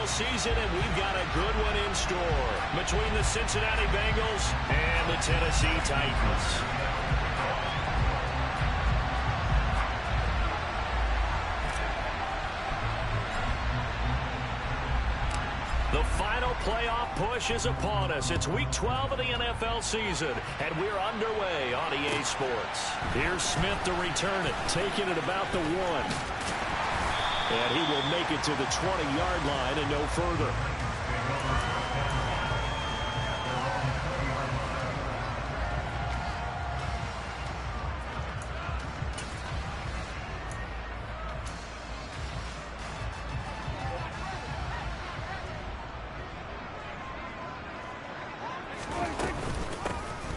season, and we've got a good one in store between the Cincinnati Bengals and the Tennessee Titans. The final playoff push is upon us. It's Week 12 of the NFL season, and we're underway on EA Sports. Here's Smith to return it, taking it about the 1. And he will make it to the 20-yard line and no further.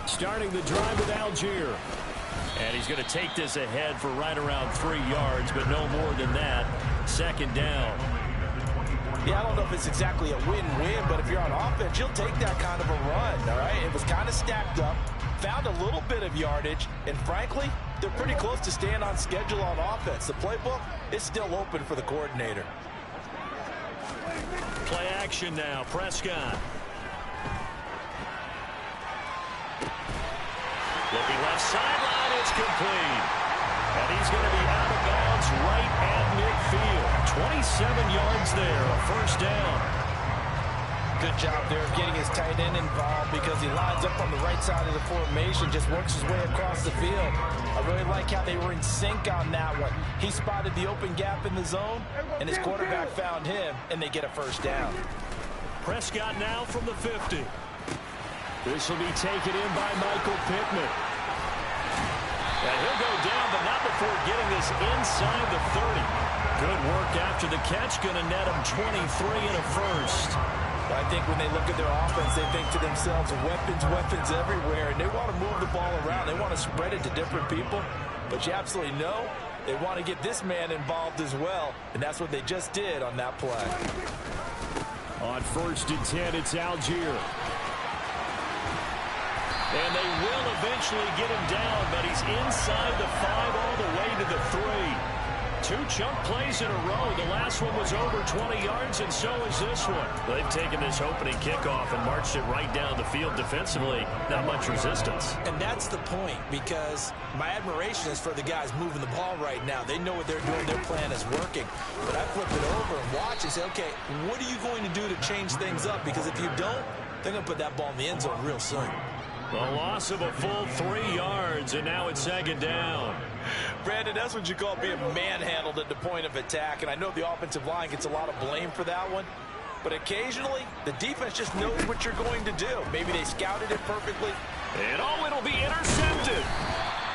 Starting the drive with Algier. And he's going to take this ahead for right around 3 yards, but no more than that. Second down. Yeah, I don't know if it's exactly a win-win, but if you're on offense, you'll take that kind of a run, all right? It was kind of stacked up, found a little bit of yardage, and frankly, they're pretty close to staying on schedule on offense. The playbook is still open for the coordinator. Play action now, Prescott. Looking left sideline, it's complete. And he's going to be out of bounds right at midfield. 27 yards there, a first down. Good job there of getting his tight end involved because he lines up on the right side of the formation, just works his way across the field. I really like how they were in sync on that one. He spotted the open gap in the zone, and his quarterback found him, and they get a first down. Prescott now from the 50. This will be taken in by Michael Pittman. And he'll go down, but not before getting this inside the 30. Good work after the catch. Going to net him 23 and a first. I think when they look at their offense, they think to themselves, weapons everywhere. And they want to move the ball around. They want to spread it to different people. But you absolutely know they want to get this man involved as well. And that's what they just did on that play. On 1st and 10, it's Algier. And they will eventually get him down, but he's inside the 5 all the way to the 3. 2 chunk plays in a row. The last one was over 20 yards, and so is this one. They've taken this opening kickoff and marched it right down the field defensively. Not much resistance. And that's the point, because my admiration is for the guys moving the ball right now. They know what they're doing. Their plan is working. But I flip it over and watch and say, okay, what are you going to do to change things up? Because if you don't, they're going to put that ball in the end zone real soon. The loss of a full 3 yards, and now it's second down. Brandon, that's what you call being manhandled at the point of attack, and I know the offensive line gets a lot of blame for that one, but occasionally the defense just knows what you're going to do. Maybe they scouted it perfectly. And it'll be intercepted.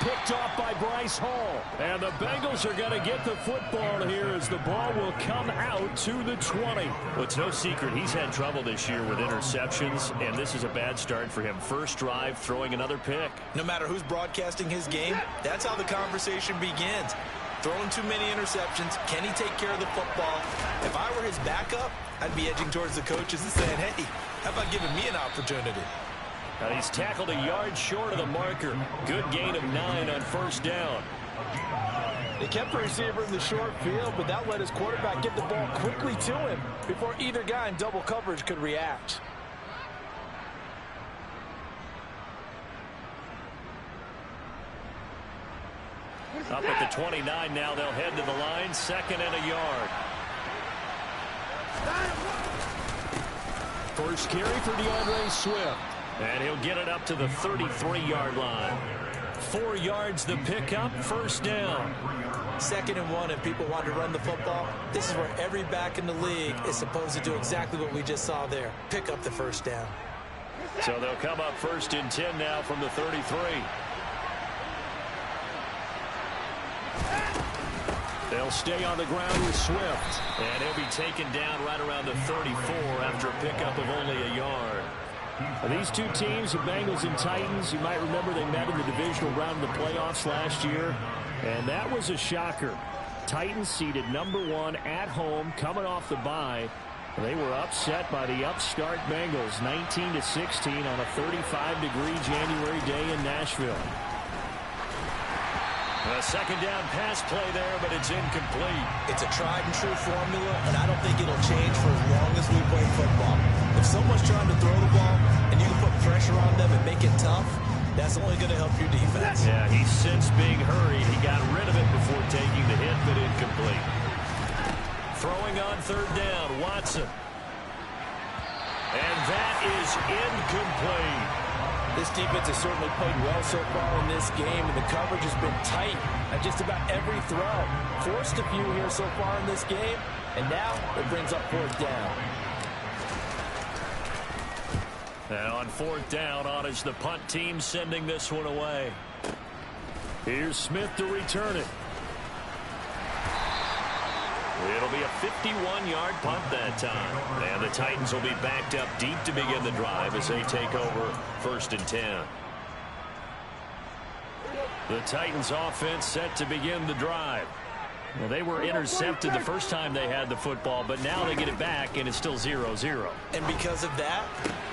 Picked off by Bryce Hall. And the Bengals are going to get the football here as the ball will come out to the 20. Well, it's no secret he's had trouble this year with interceptions, and this is a bad start for him. First drive, throwing another pick. No matter who's broadcasting his game, that's how the conversation begins. Throwing too many interceptions. Can he take care of the football? If I were his backup, I'd be edging towards the coaches and saying, hey, how about giving me an opportunity? And he's tackled a yard short of the marker. Good gain of 9 on first down. They kept the receiver in the short field, but that let his quarterback get the ball quickly to him before either guy in double coverage could react. Up at the 29 now, they'll head to the line. 2nd and a yard. First carry for DeAndre Swift. And he'll get it up to the 33-yard line. 4 yards the pickup, first down. 2nd and 1, and people want to run the football. This is where every back in the league is supposed to do exactly what we just saw there. Pick up the first down. So they'll come up 1st and 10 now from the 33. They'll stay on the ground with Swift. And he'll be taken down right around the 34 after a pickup of only a yard. These two teams, the Bengals and Titans, you might remember they met in the divisional round of the playoffs last year, and that was a shocker. Titans seeded #1 at home, coming off the bye. They were upset by the upstart Bengals, 19-16 on a 35-degree January day in Nashville. A second down pass play there, but it's incomplete. It's a tried-and-true formula, and I don't think it'll change for as long as as we play football. If someone's trying to throw the ball and you can put pressure on them and make it tough, that's only going to help your defense. Yeah, he's since being hurried. He got rid of it before taking the hit, but incomplete. Throwing on third down, Watson. And that is incomplete. This defense has certainly played well so far in this game, and the coverage has been tight at just about every throw. Forced a few here so far in this game, and now it brings up fourth down. And on fourth down, on is the punt team sending this one away. Here's Smith to return it. It'll be a 51-yard punt that time. And the Titans will be backed up deep to begin the drive as they take over 1st and 10. The Titans offense set to begin the drive. Well, they were intercepted the first time they had the football, but now they get it back, and it's still 0-0. And because of that,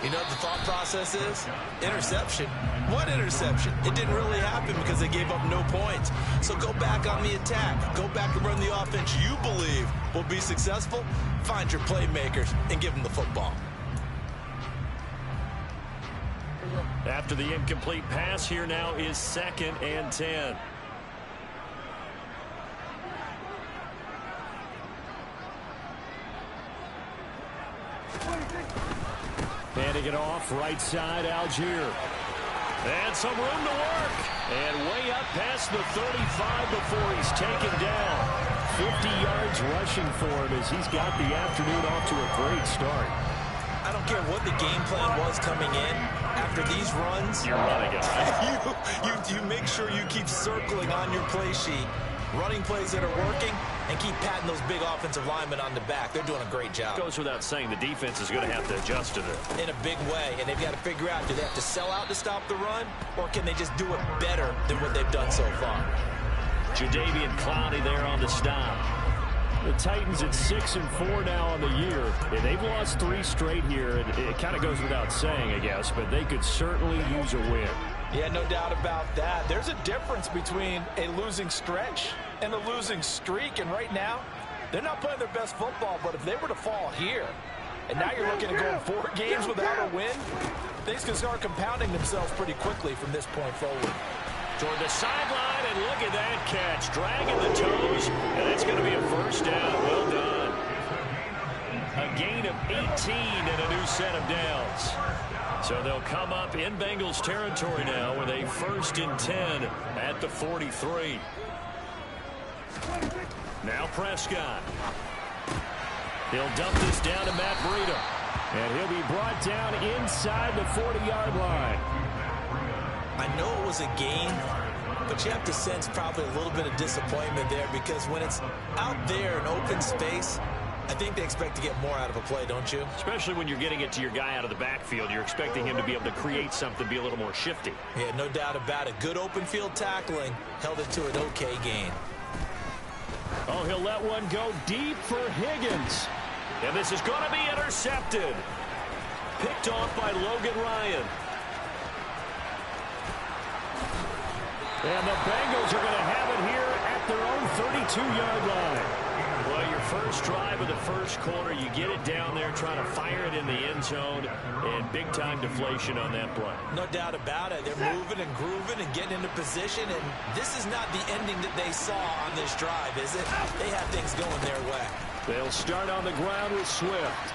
you know what the thought process is? Interception. What interception? It didn't really happen because they gave up no points. So go back on the attack. Go back and run the offense you believe will be successful. Find your playmakers and give them the football. After the incomplete pass, here now is 2nd and 10. Handing it off, right side, Algier. And some room to work. And way up past the 35 before he's taken down. 50 yards rushing for him as he's got the afternoon off to a great start. I don't care what the game plan was coming in. After these runs, you're running it, right? you make sure you keep circling on your play sheet, running plays that are working, and keep patting those big offensive linemen on the back. They're doing a great job. Goes without saying the defense is going to have to adjust to it. In a big way, and they've got to figure out, do they have to sell out to stop the run, or can they just do it better than what they've done so far? Jadeveon Clowney there on the stop. The Titans at 6-4 now on the year. And they've lost 3 straight here. And it kind of goes without saying, I guess, but they could certainly use a win. Yeah, no doubt about that. There's a difference between a losing stretch and a losing streak. And right now, they're not playing their best football. But if they were to fall here, and now you're looking at going 4 games without a win, things can start compounding themselves pretty quickly from this point forward. Toward the sideline, and look at that catch. Dragging the toes, and it's going to be a first down. Well done. A gain of 18 and a new set of downs. So they'll come up in Bengals territory now with a 1st and 10 at the 43. Now Prescott. He'll dump this down to Matt Breida. And he'll be brought down inside the 40-yard line. I know it was a gain, but you have to sense probably a little bit of disappointment there because when it's out there in open space, I think they expect to get more out of a play, don't you? Especially when you're getting it to your guy out of the backfield. You're expecting him to be able to create something, be a little more shifty. Yeah, no doubt about it. Good open field tackling held it to an okay gain. Oh, he'll let one go deep for Higgins. And this is going to be intercepted. Picked off by Logan Ryan. And the Bengals are going to have it here at their own 32-yard line. Well, your first drive of the first quarter, you get it down there, trying to fire it in the end zone, and big-time deflation on that play. No doubt about it. They're moving and grooving and getting into position, and this is not the ending that they saw on this drive, is it? They have things going their way. They'll start on the ground with Swift.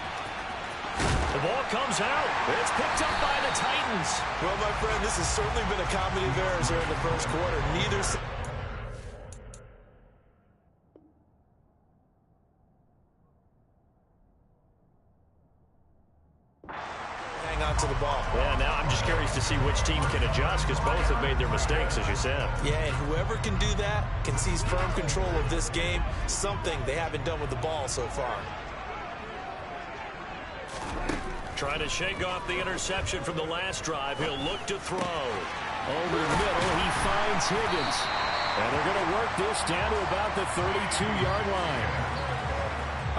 The ball comes out. It's picked up by the Titans. Well, my friend, this has certainly been a comedy of errors here in the first quarter. Neither side. Hang on to the ball. Yeah, now I'm just curious to see which team can adjust because both have made their mistakes, as you said. Yeah, and whoever can do that can seize firm control of this game, something they haven't done with the ball so far. Trying to shake off the interception from the last drive. He'll look to throw. Over the middle, he finds Higgins. And they're going to work this down to about the 32-yard line.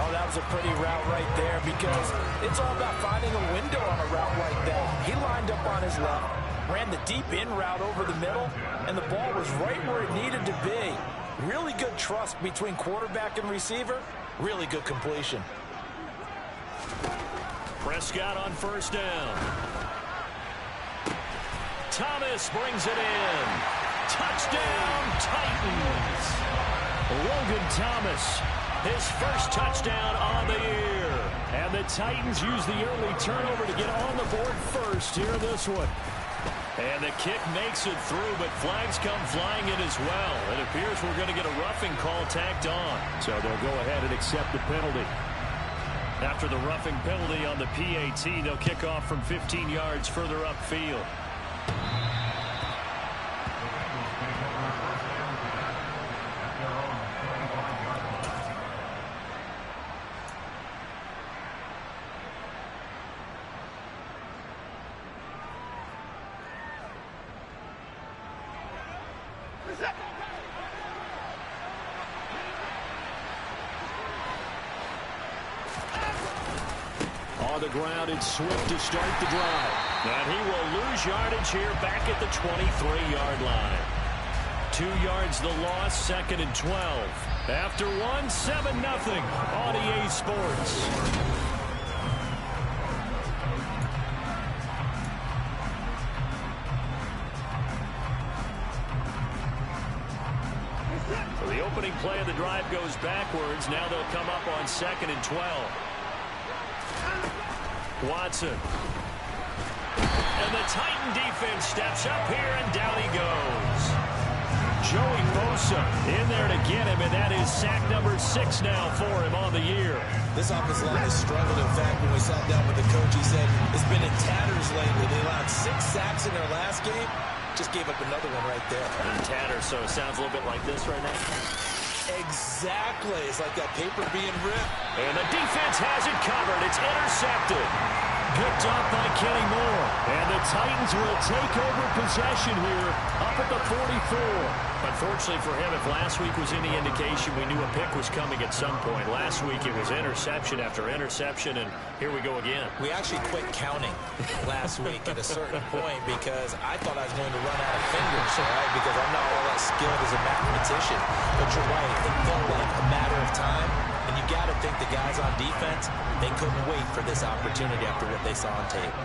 Oh, that was a pretty route right there because it's all about finding a window on a route like that. He lined up on his left, ran the deep in route over the middle, and the ball was right where it needed to be. Really good trust between quarterback and receiver. Really good completion. Prescott on first down. Thomas brings it in. Touchdown, Titans. Logan Thomas, his first touchdown on the year. And the Titans use the early turnover to get on the board first here in this one. And the kick makes it through, but flags come flying in as well. It appears we're going to get a roughing call tacked on. So they'll go ahead and accept the penalty. After the roughing penalty on the PAT, they'll kick off from 15 yards further upfield. On the ground, it's Swift to start the drive. And he will lose yardage here back at the 23-yard line. 2 yards the loss, second and 12. After one, 7-0 on EA Sports. So the opening play of the drive goes backwards. Now they'll come up on second and 12. Watson. And the Titan defense steps up here, and down he goes. Joey Bosa in there to get him, and that is sack number 6 now for him on the year. This offensive line has struggled. In fact, when we sat down with the coach, he said it's been in tatters lately. They allowed 6 sacks in their last game. Just gave up another one right there. In tatters, so it sounds a little bit like this right now. Exactly. It's like that paper being ripped. And the defense has it covered. It's intercepted. Picked up by Kenny Moore. And the Titans will take over possession here up at the 44. Unfortunately for him, if last week was any indication, we knew a pick was coming at some point. Last week it was interception after interception, and here we go again. We actually quit counting last week at a certain point because I thought I was going to run out of fingers, right? Because I'm not all that skilled as a mathematician. But you're right, it felt like a matter of time. And you got to think the guys on defense, they couldn't wait for this opportunity after what they saw on tape.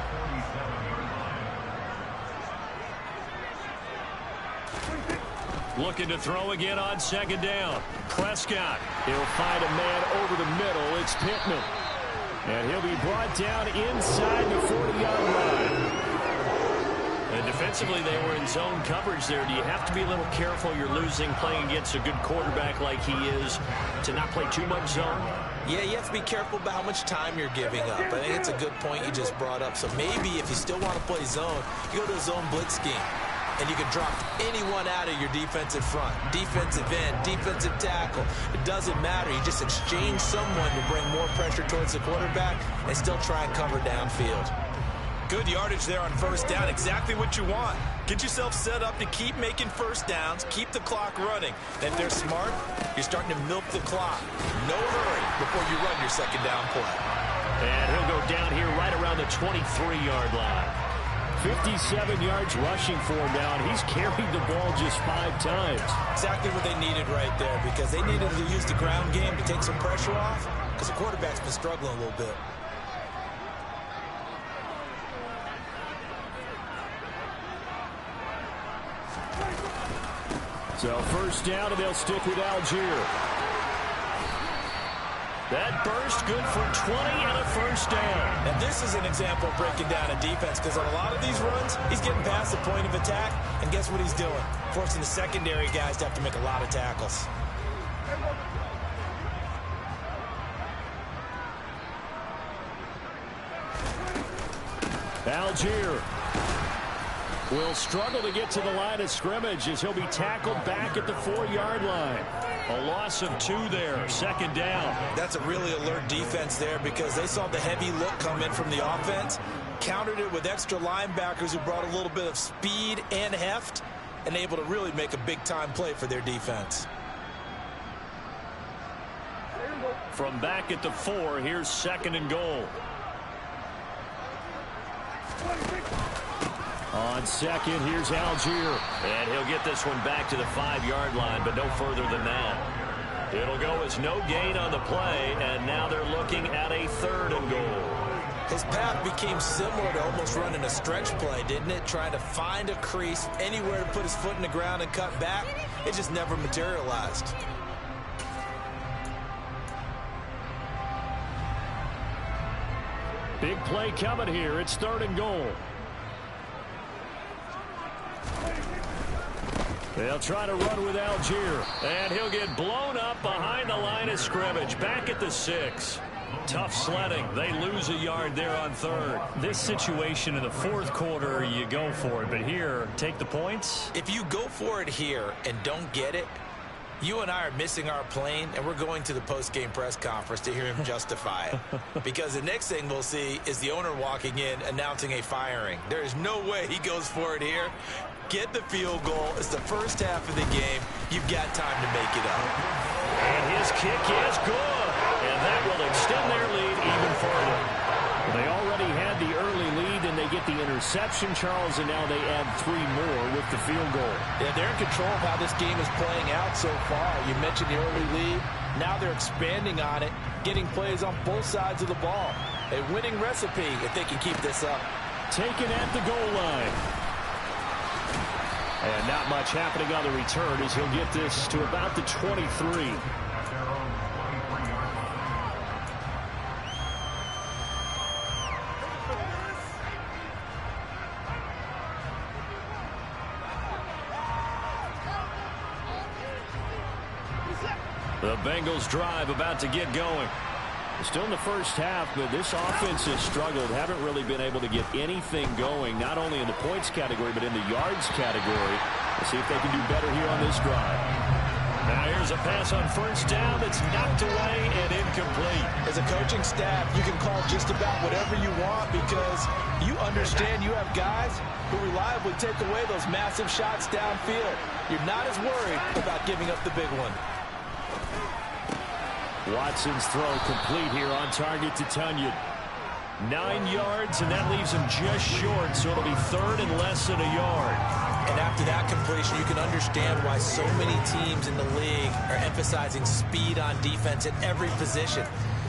Looking to throw again on second down. Prescott. He'll find a man over the middle. It's Pittman. And he'll be brought down inside the 40-yard line. And defensively, they were in zone coverage there. Do you have to be a little careful? You're losing, playing against a good quarterback like he is, to not play too much zone? Yeah, you have to be careful about how much time you're giving up. I think it's a good point you just brought up. So maybe if you still want to play zone, you go to a zone blitz scheme. And you can drop anyone out of your defensive front. Defensive end, defensive tackle. It doesn't matter. You just exchange someone to bring more pressure towards the quarterback and still try and cover downfield. Good yardage there on first down. Exactly what you want. Get yourself set up to keep making first downs. Keep the clock running. And if they're smart, you're starting to milk the clock. No hurry before you run your second down play. And he'll go down here right around the 23-yard line. 57 yards rushing for him now, and he's carried the ball just 5 times. Exactly what they needed right there, because they needed to use the ground game to take some pressure off, because the quarterback's been struggling a little bit. So first down, and they'll stick with Algier. That burst good for 20 and a first down. And this is an example of breaking down a defense, because on a lot of these runs, he's getting past the point of attack, and guess what he's doing? Forcing the secondary guys to have to make a lot of tackles. Algier will struggle to get to the line of scrimmage as he'll be tackled back at the 4-yard line. A loss of 2 there, second down. That's a really alert defense there, because they saw the heavy look come in from the offense, countered it with extra linebackers who brought a little bit of speed and heft, and able to really make a big-time play for their defense. From back at the 4, here's second and goal. On second, here's Algier. And he'll get this one back to the 5-yard line, but no further than that. It'll go as no gain on the play, and now they're looking at a 3rd and goal. His path became similar to almost running a stretch play, didn't it? Trying to find a crease, anywhere to put his foot in the ground and cut back. It just never materialized. Big play coming here. It's 3rd and goal. They'll try to run with Algier. And he'll get blown up behind the line of scrimmage. Back at the 6. Tough sledding. They lose a yard there on 3rd. This situation in the 4th quarter, you go for it. But here, take the points. If you go for it here and don't get it, you and I are missing our plane, and we're going to the post-game press conference to hear him justify it. Because the next thing we'll see is the owner walking in announcing a firing. There is no way he goes for it here. Get the field goal. It's the first half of the game. You've got time to make it up. And his kick is good. And that will extend their lead even further. They already had the early lead, and they get the interception, Charles, and now they add 3 more with the field goal. Yeah, they're in control of how this game is playing out so far. You mentioned the early lead. Now they're expanding on it, getting plays on both sides of the ball. A winning recipe if they can keep this up. Taken at the goal line. And not much happening on the return as he'll get this to about the 23. The Bengals drive about to get going. Still in the first half, but this offense has struggled. Haven't really been able to get anything going, not only in the points category, but in the yards category. We'll see if they can do better here on this drive. Now here's a pass on 1st down that's knocked away and incomplete. As a coaching staff, you can call just about whatever you want because you understand you have guys who reliably take away those massive shots downfield. You're not as worried about giving up the big one. Watson's throw complete here on target to Tunyon. 9 yards, and that leaves him just short, so it'll be 3rd and less than a yard. And after that completion, you can understand why so many teams in the league are emphasizing speed on defense at every position.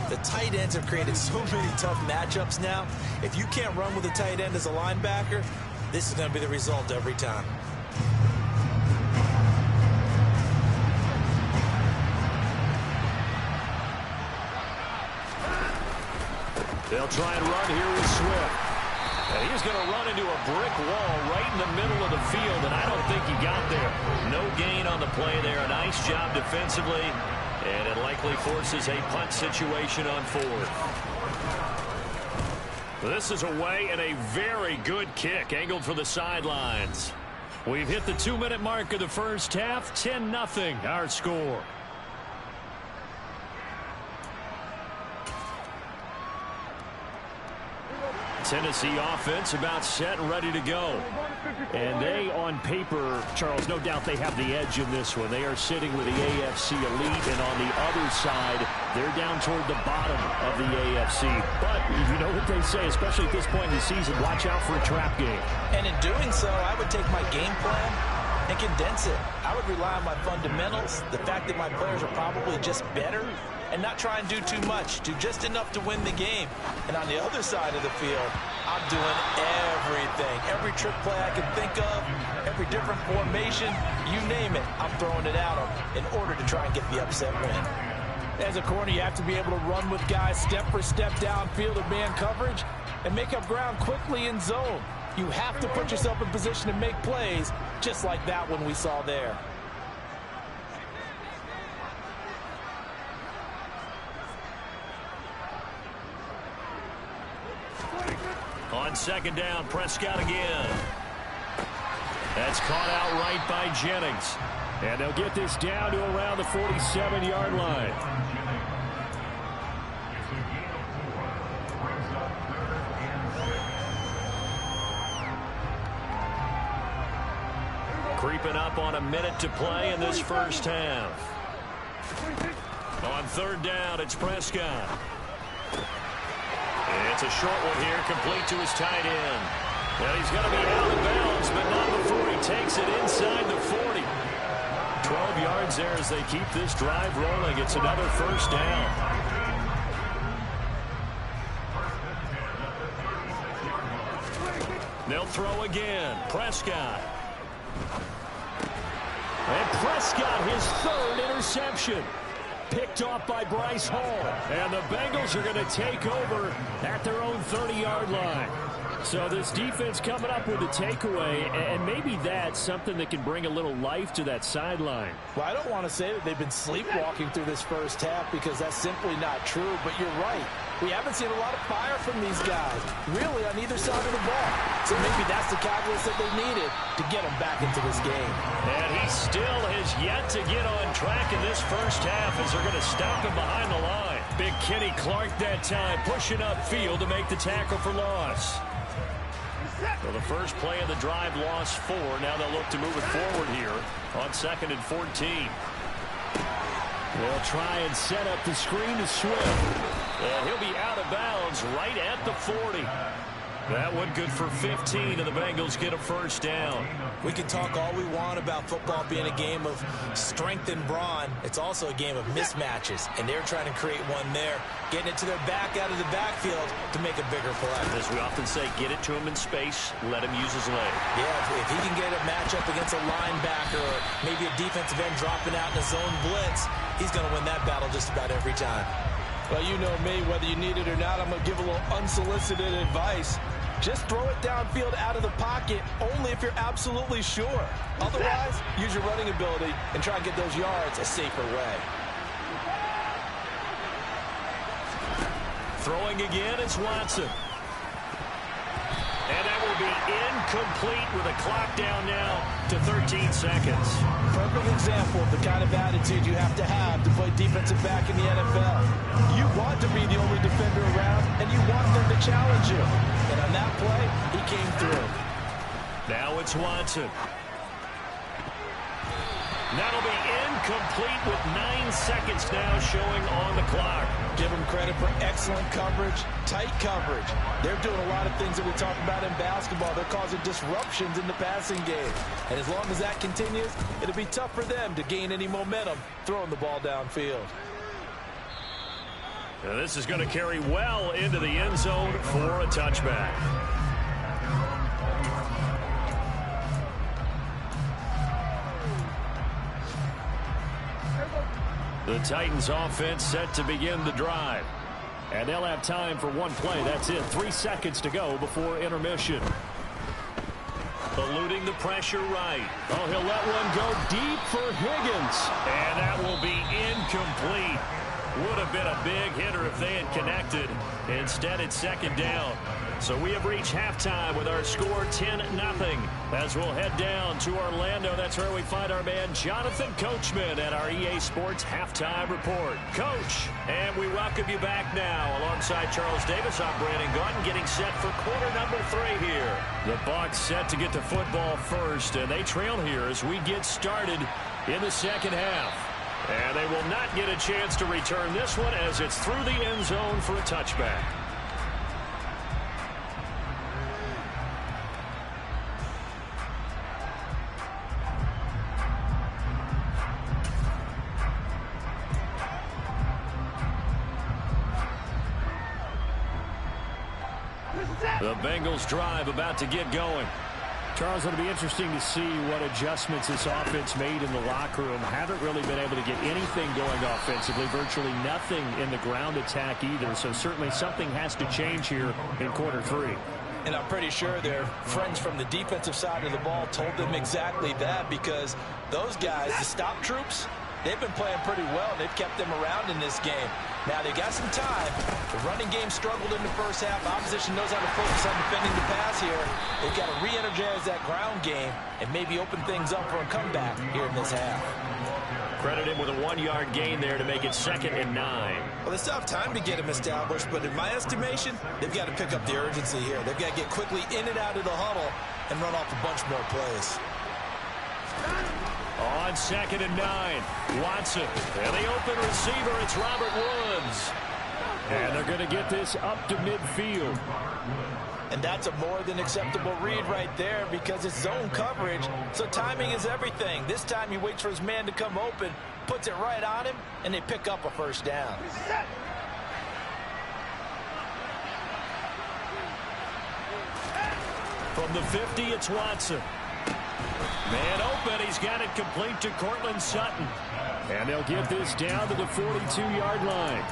The tight ends have created so many tough matchups now. If you can't run with a tight end as a linebacker, this is going to be the result every time. They'll try and run here with Swift. And he's going to run into a brick wall right in the middle of the field, and I don't think he got there. No gain on the play there. A nice job defensively, and it likely forces a punt situation on 4th. This is away and a very good kick, angled for the sidelines. We've hit the 2-minute mark of the first half. 10-0 our score. Tennessee offense about set and ready to go. And they, on paper, Charles, no doubt they have the edge in this one. They are sitting with the AFC elite, and on the other side, they're down toward the bottom of the AFC. But you know what they say, especially at this point in the season, watch out for a trap game. And in doing so, I would take my game plan and condense it. I would rely on my fundamentals, the fact that my players are probably just better, and not try and do too much, do just enough to win the game. And on the other side of the field, I'm doing everything. Every trick play I can think of, every different formation, you name it, I'm throwing it at them in order to try and get the upset win. As a corner, you have to be able to run with guys step for step downfield in man coverage and make up ground quickly in zone. You have to put yourself in position to make plays, just like that one we saw there. On 2nd down, Prescott again. That's caught out right by Jennings. And they'll get this down to around the 47-yard line. Creeping up on a minute to play in this first half. On 3rd down, it's Prescott. It's a short one here, complete to his tight end. Well, he's going to be out of bounds, but not before he takes it inside the 40. 12 yards there as they keep this drive rolling. It's another first down. They'll throw again. Prescott. And Prescott, his third interception. Picked off by Bryce Hall. And the Bengals are going to take over at their own 30-yard line. So this defense coming up with a takeaway, and maybe that's something that can bring a little life to that sideline. Well, I don't want to say that they've been sleepwalking through this first half because that's simply not true, but you're right. We haven't seen a lot of fire from these guys, really, on either side of the ball. So maybe that's the catalyst that they needed to get them back into this game. And he still has yet to get on track in this first half as they're going to stop him behind the line. Big Kenny Clark that time pushing upfield to make the tackle for loss. So the first play of the drive lost 4. Now they'll look to move it forward here on 2nd and 14. They'll try and set up the screen to Swift. And he'll be out of bounds right at the 40. That one good for 15, and the Bengals get a first down. We can talk all we want about football being a game of strength and brawn. It's also a game of mismatches, and they're trying to create one there, getting it to their back out of the backfield to make a bigger play. As we often say, get it to him in space, let him use his leg. Yeah, if he can get a matchup against a linebacker or maybe a defensive end dropping out in a zone blitz, he's going to win that battle just about every time. Well, you know me, whether you need it or not, I'm going to give a little unsolicited advice. Just throw it downfield out of the pocket only if you're absolutely sure. Otherwise, use your running ability and try and get those yards a safer way. Throwing again is Watson. And that will be incomplete with a clock down now to 13 seconds. Perfect example of the kind of attitude you have to play defensive back in the NFL. You want to be the only defender around, and you want them to challenge you. And on that play, he came through. Now it's Watson. That'll be incomplete with 9 seconds now showing on the clock. Give them credit for excellent coverage, tight coverage. They're doing a lot of things that we talk about in basketball. They're causing disruptions in the passing game. And as long as that continues, it'll be tough for them to gain any momentum throwing the ball downfield. Now this is going to carry well into the end zone for a touchback. The Titans offense set to begin the drive. And they'll have time for one play. That's it. 3 seconds to go before intermission. Eluding the pressure right. Oh, he'll let one go deep for Higgins. And that will be incomplete. Would have been a big hitter if they had connected. Instead, it's 2nd down. So we have reached halftime with our score 10-0. As we'll head down to Orlando, that's where we find our man Jonathan Coachman at our EA Sports Halftime Report. Coach, and we welcome you back now. Alongside Charles Davis, I'm Brandon Gauton, getting set for quarter number 3 here. The Bucs set to get the football first, and they trail here as we get started in the second half. And they will not get a chance to return this one as it's through the end zone for a touchback. The Bengals drive about to get going. Charles, it'll be interesting to see what adjustments this offense made in the locker room. Haven't really been able to get anything going offensively, virtually nothing in the ground attack either. So certainly something has to change here in quarter 3. And I'm pretty sure their friends from the defensive side of the ball told them exactly that, because those guys, the stop troops, they've been playing pretty well. They've kept them around in this game. Now, they got some time. The running game struggled in the first half. Opposition knows how to focus on defending the pass here. They've got to re-energize that ground game and maybe open things up for a comeback here in this half. Credit him with a 1-yard gain there to make it 2nd and 9. Well, they still have time to get him established, but in my estimation, they've got to pick up the urgency here. They've got to get quickly in and out of the huddle and run off a bunch more plays. On 2nd and 9, Watson. And the open receiver, it's Robert Woods. And they're going to get this up to midfield. And that's a more than acceptable read right there because it's zone coverage, so timing is everything. This time he waits for his man to come open, puts it right on him, and they pick up a first down. From the 50, it's Watson. Man open. He's got it complete to Cortland Sutton. And they'll get this down to the 42-yard line.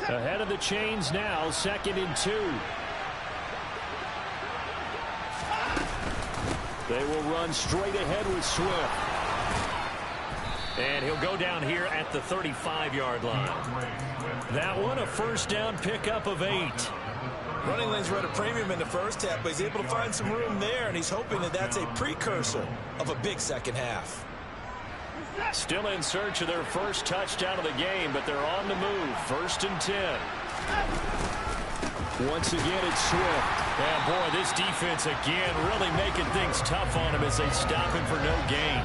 Ahead of the chains now, 2nd and 2. They will run straight ahead with Swift. And he'll go down here at the 35-yard line. That one, a first down pickup of 8. Running lanes were at a premium in the first half, but he's able to find some room there, and he's hoping that that's a precursor of a big second half. Still in search of their first touchdown of the game, but they're on the move. 1st and 10. Once again, it's Swift. And boy, this defense again really making things tough on him as they stop him for no gain.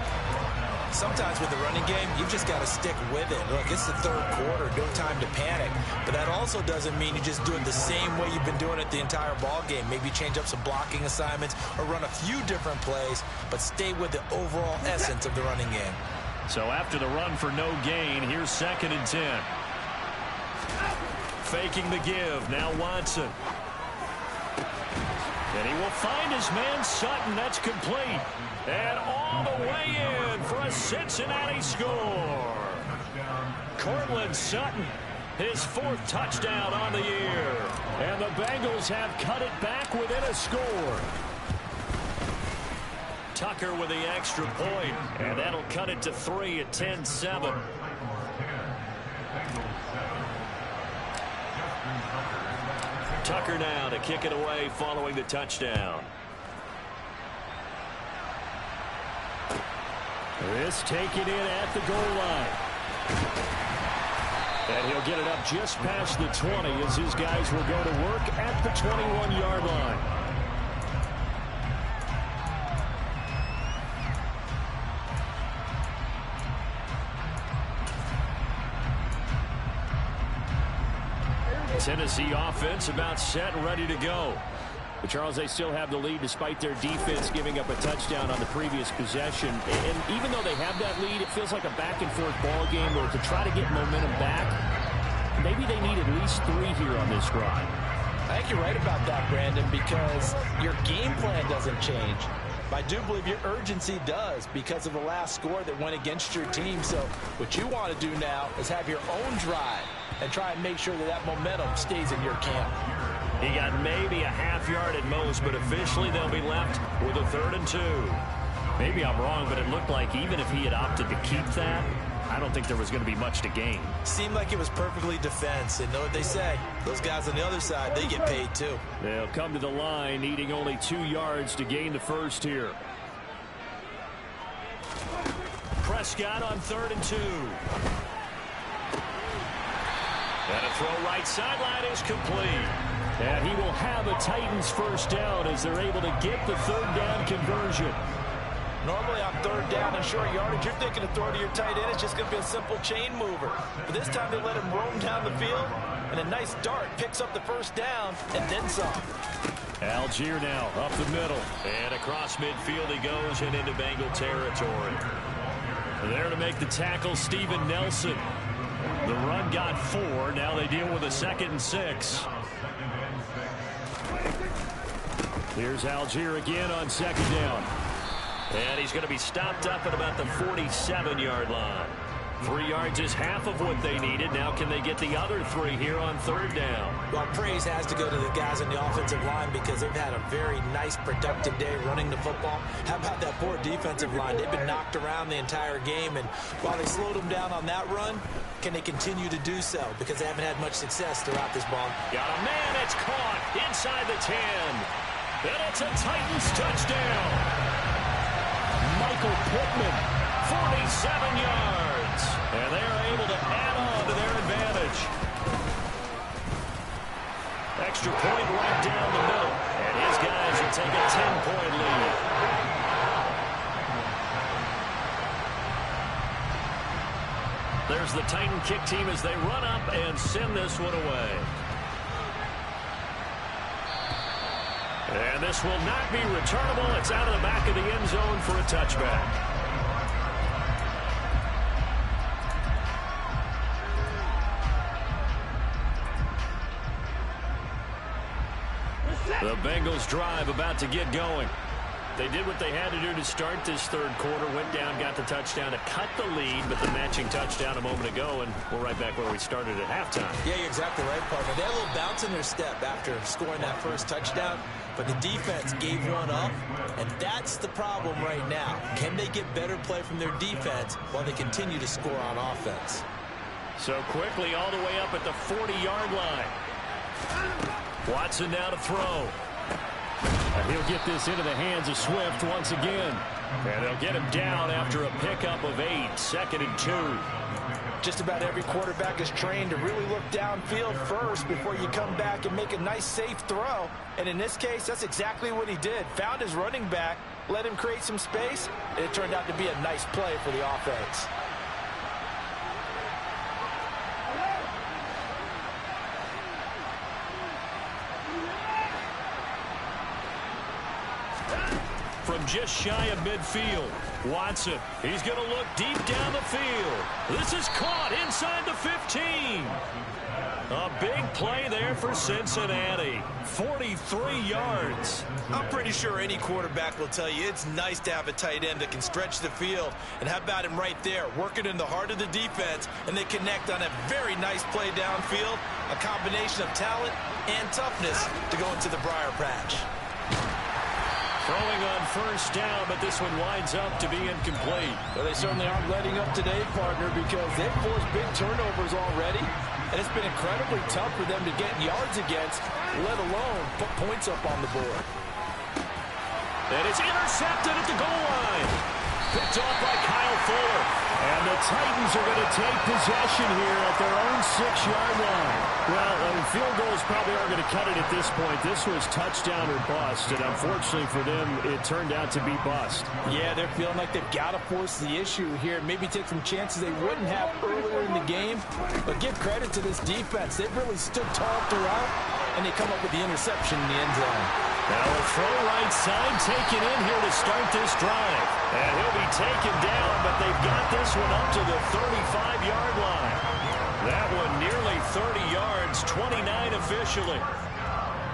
Sometimes with the running game, you've just got to stick with it. Look, it's the 3rd quarter, no time to panic. But that also doesn't mean you just do it the same way you've been doing it the entire ball game. Maybe change up some blocking assignments or run a few different plays, but stay with the overall essence of the running game. So after the run for no gain, here's 2nd and 10. Faking the give. Now Watson. And he will find his man Sutton. That's complete. And all the way in for a Cincinnati score. Cortland Sutton, his 4th touchdown on the year. And the Bengals have cut it back within a score. Tucker with the extra point, and that'll cut it to 3 at 10-7. Tucker now to kick it away following the touchdown. This taken in at the goal line. And he'll get it up just past the 20 as his guys will go to work at the 21-yard line. Tennessee offense about set and ready to go. But, Charles, they still have the lead despite their defense giving up a touchdown on the previous possession. And even though they have that lead, it feels like a back-and-forth ball game where to try to get momentum back, maybe they need at least 3 here on this drive. I think you're right about that, Brandon, because your game plan doesn't change. I do believe your urgency does because of the last score that went against your team. So what you want to do now is have your own drive and try and make sure that that momentum stays in your camp. He got maybe a half yard at most, but officially they'll be left with a 3rd and 2. Maybe I'm wrong, but it looked like even if he had opted to keep that, I don't think there was going to be much to gain. Seemed like it was perfectly defense. And know what they say, those guys on the other side, they get paid too. They'll come to the line needing only 2 yards to gain the first here. Prescott on 3rd and 2. And a throw right sideline is complete. And he will have a Titans first down as they're able to get the 3rd down conversion. Normally on 3rd down and short yardage, you're thinking of throw to your tight end. It's just going to be a simple chain mover. But this time they let him roam down the field, and a nice dart picks up the first down and then some. Algier now up the middle. And across midfield he goes and into Bengal territory. There to make the tackle, Steven Nelson. The run got 4. Now they deal with a 2nd and 6. Here's Algier again on 2nd down. And he's going to be stopped up at about the 47-yard line. 3 yards is half of what they needed. Now can they get the other 3 here on 3rd down? Well, praise has to go to the guys on the offensive line because they've had a very nice, productive day running the football. How about that poor defensive line? They've been knocked around the entire game, and while they slowed them down on that run, can they continue to do so? Because they haven't had much success throughout this ball. Got a man that's caught inside the 10. And it's a Titans touchdown. Michael Pittman, 47 yards. And they are able to add on to their advantage. Extra point right down the middle. And his guys will take a 10-point lead. There's the Titan kick team as they run up and send this one away. And this will not be returnable. It's out of the back of the end zone for a touchback. The Bengals drive about to get going. They did what they had to do to start this third quarter. Went down, got the touchdown to cut the lead, but the matching touchdown a moment ago, and we're right back where we started at halftime. Yeah, you're exactly right, partner. They had a little bounce in their step after scoring that first touchdown, but the defense gave one up, and that's the problem right now. Can they get better play from their defense while they continue to score on offense? So quickly all the way up at the 40-yard line. Watson now to throw. And he'll get this into the hands of Swift once again. And they'll get him down after a pickup of 8, 2nd and 2. Just about every quarterback is trained to really look downfield first before you come back and make a nice, safe throw. And in this case, that's exactly what he did. Found his running back, let him create some space, and it turned out to be a nice play for the offense. From just shy of midfield, Watson, he's going to look deep down the field. This is caught inside the 15. A big play there for Cincinnati. 43 yards. I'm pretty sure any quarterback will tell you it's nice to have a tight end that can stretch the field. And how about him right there, working in the heart of the defense, and they connect on a very nice play downfield. A combination of talent and toughness to go into the briar patch. Throwing on first down, but this one winds up to be incomplete. Well, they certainly aren't letting up today, partner, because they've forced big turnovers already, and it's been incredibly tough for them to get yards against, let alone put points up on the board. And it's intercepted at the goal line. Picked off by Kyle Fuller. And the Titans are going to take possession here at their own 6-yard line. Well, field goals probably aren't going to cut it at this point. This was touchdown or bust, and unfortunately for them, it turned out to be bust. Yeah, they're feeling like they've got to force the issue here. Maybe take some chances they wouldn't have earlier in the game. But give credit to this defense. They've really stood tall throughout, and they come up with the interception in the end zone. Now a throw right side taken in here to start this drive. And he'll be taken down, but they've got this one up to the 35-yard line. That one nearly 30 yards, 29 officially.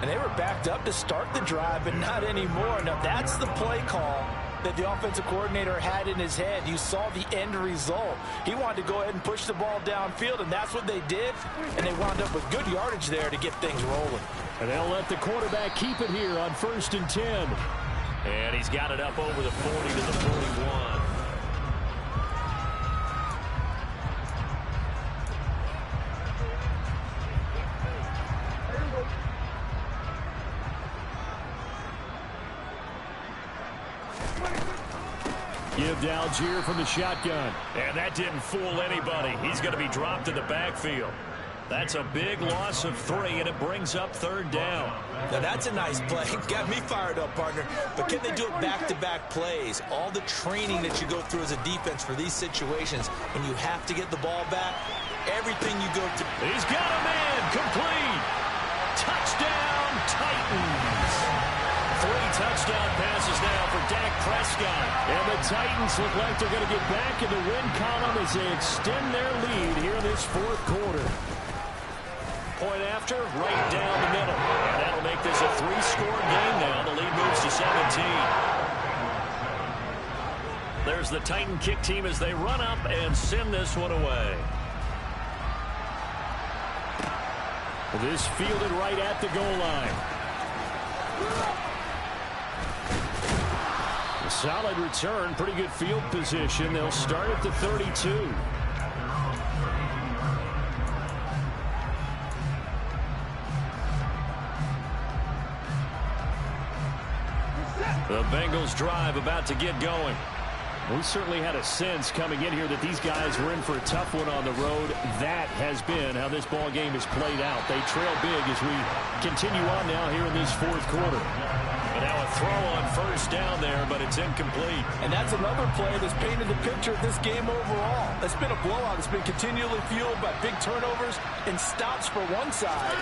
And they were backed up to start the drive, but not anymore. Now that's the play call that the offensive coordinator had in his head. You saw the end result. He wanted to go ahead and push the ball downfield, and that's what they did. And they wound up with good yardage there to get things rolling. And they'll let the quarterback keep it here on 1st and 10. And he's got it up over the 40 to the 41. Give to Algier from the shotgun. And that didn't fool anybody. He's going to be dropped in the backfield. That's a big loss of 3, and it brings up 3rd down. Now that's a nice play. Got me fired up, partner. But can they do it back-to-back plays? All the training that you go through as a defense for these situations, when you have to get the ball back, everything you go to. He's got a man complete. Touchdown, Titans. 3 touchdown passes now for Dak Prescott. And the Titans look like they're going to get back in the win column as they extend their lead here in this 4th quarter. Point after, right down the middle. And that'll make this a 3-score game now. The lead moves to 17. There's the Titan kick team as they run up and send this one away. This fielded right at the goal line. A solid return, pretty good field position. They'll start at the 32. The Bengals drive about to get going. We certainly had a sense coming in here that these guys were in for a tough one on the road. That has been how this ball game has played out. They trail big as we continue on now here in this 4th quarter. And now a throw on first down there, but it's incomplete. And that's another play that's painted the picture of this game overall. It's been a blowout. It's been continually fueled by big turnovers and stops for one side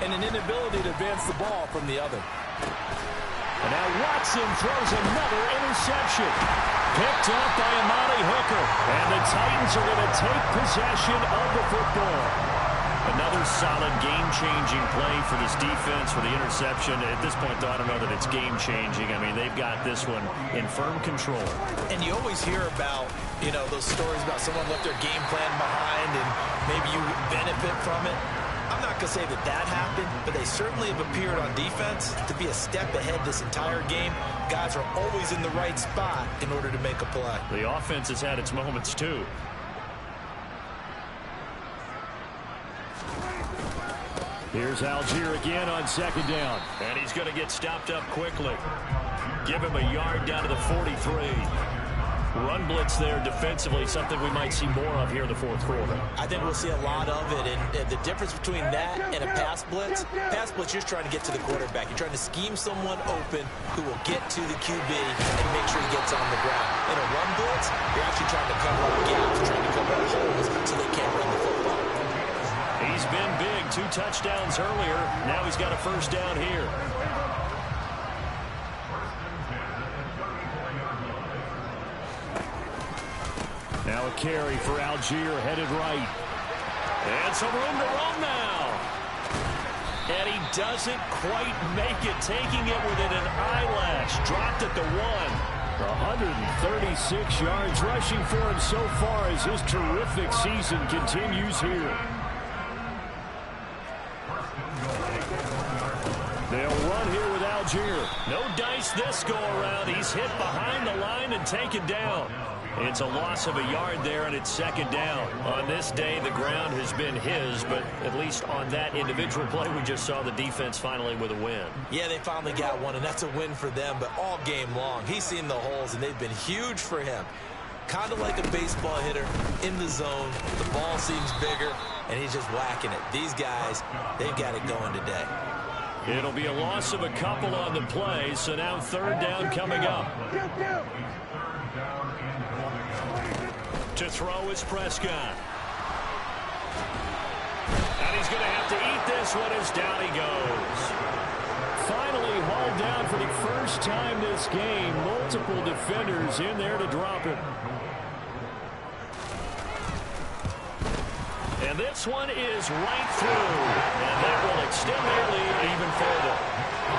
and an inability to advance the ball from the other. And now Watson throws another interception. Picked up by Amani Hooker. And the Titans are going to take possession of the football. Another solid game-changing play for this defense for the interception. At this point, though, I don't know that it's game-changing. I mean, they've got this one in firm control. And you always hear about, you know, those stories about someone left their game plan behind and maybe you benefit from it. I'm not going to say that that happened, but they certainly have appeared on defense to be a step ahead this entire game. Guys are always in the right spot in order to make a play. The offense has had its moments, too. Here's Algier again on second down. And he's going to get stopped up quickly. Give him a yard down to the 43. Run blitz there defensively, something we might see more of here in the fourth quarter. I think we'll see a lot of it, and the difference between that and a pass blitz, you're just trying to get to the quarterback. You're trying to scheme someone open who will get to the QB and make sure he gets on the ground. In a run blitz, you're actually trying to cover up gaps, trying to cover up holes so they can't run the football. He's been big, 2 touchdowns earlier. Now he's got a first down here. Now a carry for Algier, headed right. And some room to run now. And he doesn't quite make it, taking it within an eyelash. Dropped at the 1. 136 yards rushing for him so far as his terrific season continues here. They'll run here with Algier. No dice this go around. He's hit behind the line and taken down. It's a loss of a yard there, and it's second down. On this day, the ground has been his, but at least on that individual play, we just saw the defense finally with a win. Yeah, they finally got one, and that's a win for them, but all game long, he's seen the holes, and they've been huge for him. Kind of like a baseball hitter in the zone. The ball seems bigger, and he's just whacking it. These guys, they've got it going today. It'll be a loss of a couple on the play, so now third down coming up. To throw is Prescott. And he's going to have to eat this one as down he goes. Finally hauled down for the first time this game. Multiple defenders in there to drop him. And this one is right through. And that will extend their lead even further.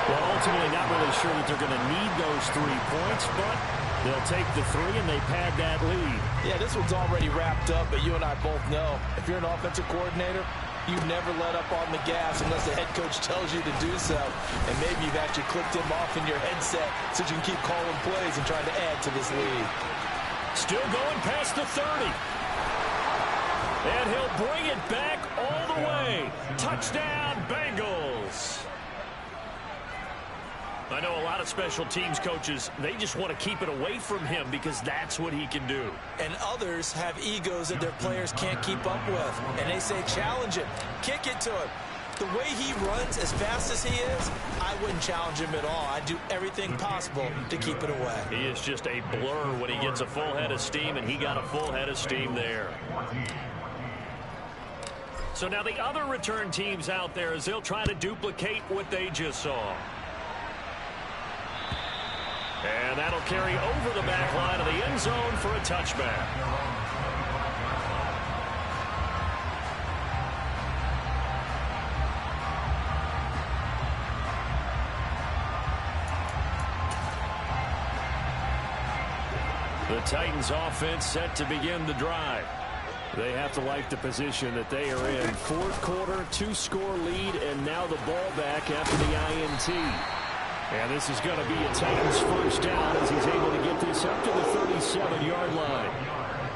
Well, ultimately not really sure that they're going to need those 3 points, but they'll take the 3 and they pad that lead. Yeah, this one's already wrapped up, but you and I both know if you're an offensive coordinator, you never let up on the gas unless the head coach tells you to do so. And maybe you've actually clicked him off in your headset so you can keep calling plays and trying to add to this lead. Still going past the 30. And he'll bring it back all the way. Touchdown, Bengals. I know a lot of special teams coaches, they just want to keep it away from him because that's what he can do. And others have egos that their players can't keep up with. And they say, challenge him, kick it to him. The way he runs as fast as he is, I wouldn't challenge him at all. I'd do everything possible to keep it away. He is just a blur when he gets a full head of steam, and he got a full head of steam there. So now the other return teams out there as they'll try to duplicate what they just saw. And that'll carry over the back line of the end zone for a touchback. The Titans offense set to begin the drive. They have to like the position that they are in. Fourth quarter, 2-score lead, and now the ball back after the INT. And this is going to be a Titans first down as he's able to get this up to the 37-yard line.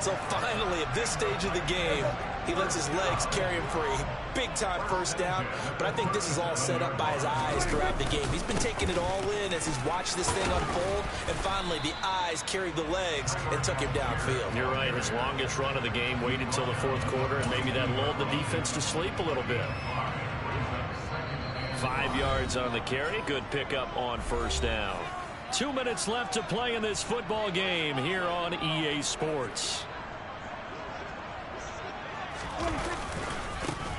So finally, at this stage of the game, he lets his legs carry him for a big-time first down. But I think this is all set up by his eyes throughout the game. He's been taking it all in as he's watched this thing unfold. And finally, the eyes carried the legs and took him downfield. You're right. His longest run of the game waited until the fourth quarter, and maybe that lulled the defense to sleep a little bit. 5 yards on the carry. Good pickup on first down. 2 minutes left to play in this football game here on EA Sports.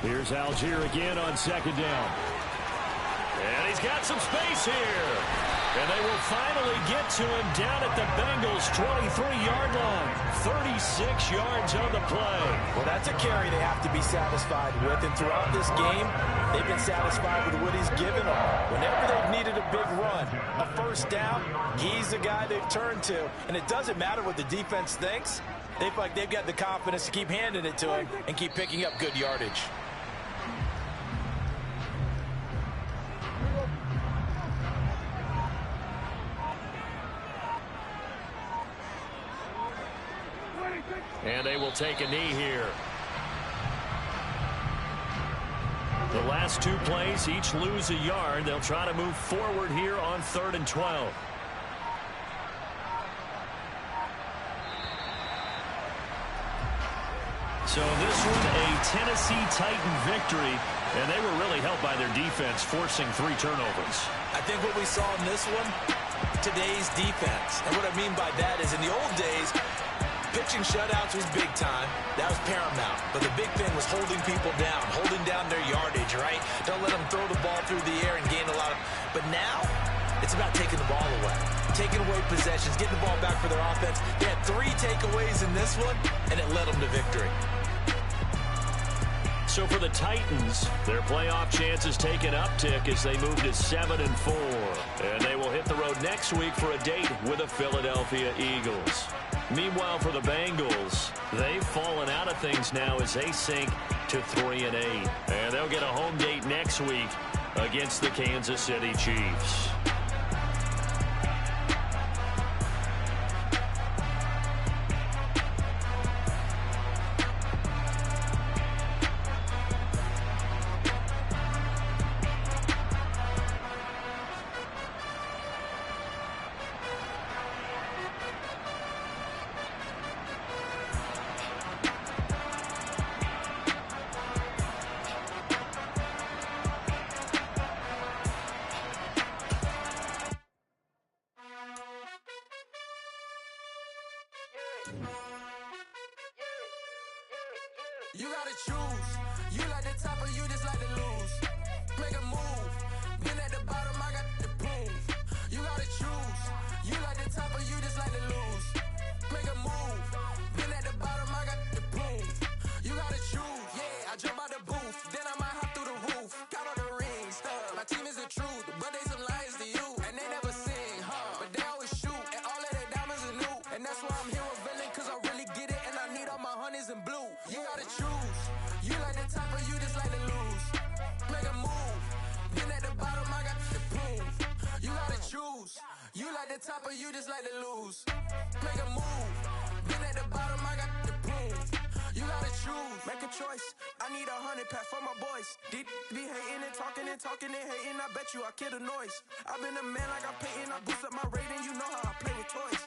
Here's Algier again on second down. And he's got some space here. And they will finally get to him down at the Bengals' 23-yard line. 36 yards on the play. Well, that's a carry they have to be satisfied with. And throughout this game, they've been satisfied with what he's given them. Whenever they've needed a big run, a first down, he's the guy they've turned to. And it doesn't matter what the defense thinks. They feel like they've got the confidence to keep handing it to him and keep picking up good yardage. And they will take a knee here. The last two plays each lose a yard. They'll try to move forward here on 3rd and 12. So this one a Tennessee Titan victory, and they were really helped by their defense forcing 3 turnovers. I think what we saw in this one, today's defense. And what I mean by that is in the old days, pitching shutouts was big time. That was paramount. But the big thing was holding people down, holding down their yardage, right? Don't let them throw the ball through the air and gain a lot of... But now, it's about taking the ball away. Taking away possessions, getting the ball back for their offense. They had 3 takeaways in this one, and it led them to victory. So for the Titans, their playoff chances take an uptick as they move to 7-4. And they will hit the road next week for a date with the Philadelphia Eagles. Meanwhile, for the Bengals, they've fallen out of things now as they sink to 3-8. And they'll get a home date next week against the Kansas City Chiefs. You gotta choose. You like the top or you just like to lose. Make a move. Been at the bottom, I got the proof. You gotta choose. You like the top or you just like to lose. Make a move. Been at the bottom, I got the proof. You gotta choose. Yeah, I jump out the booth. Then I might hop through the roof. Count all the rings. My team is the truth, but they some liars to you. And they never sing, huh? But they always shoot. And all of their diamonds are new. And that's why I'm here with Villain, cause I really get it. And I need all my honeys in blue. You gotta choose. You like the top or you just like to lose. Make a move. Been at the bottom, I got the proof. You gotta choose. You like the top or you just like to lose. Make a move. Been at the bottom, I got the proof. You gotta choose. Make a choice. I need 100 pack for my boys. Deep be hating and talking and hating. I bet you I kill the noise. I've been a man like I'm Peyton. I boost up my rating. You know how I play with toys.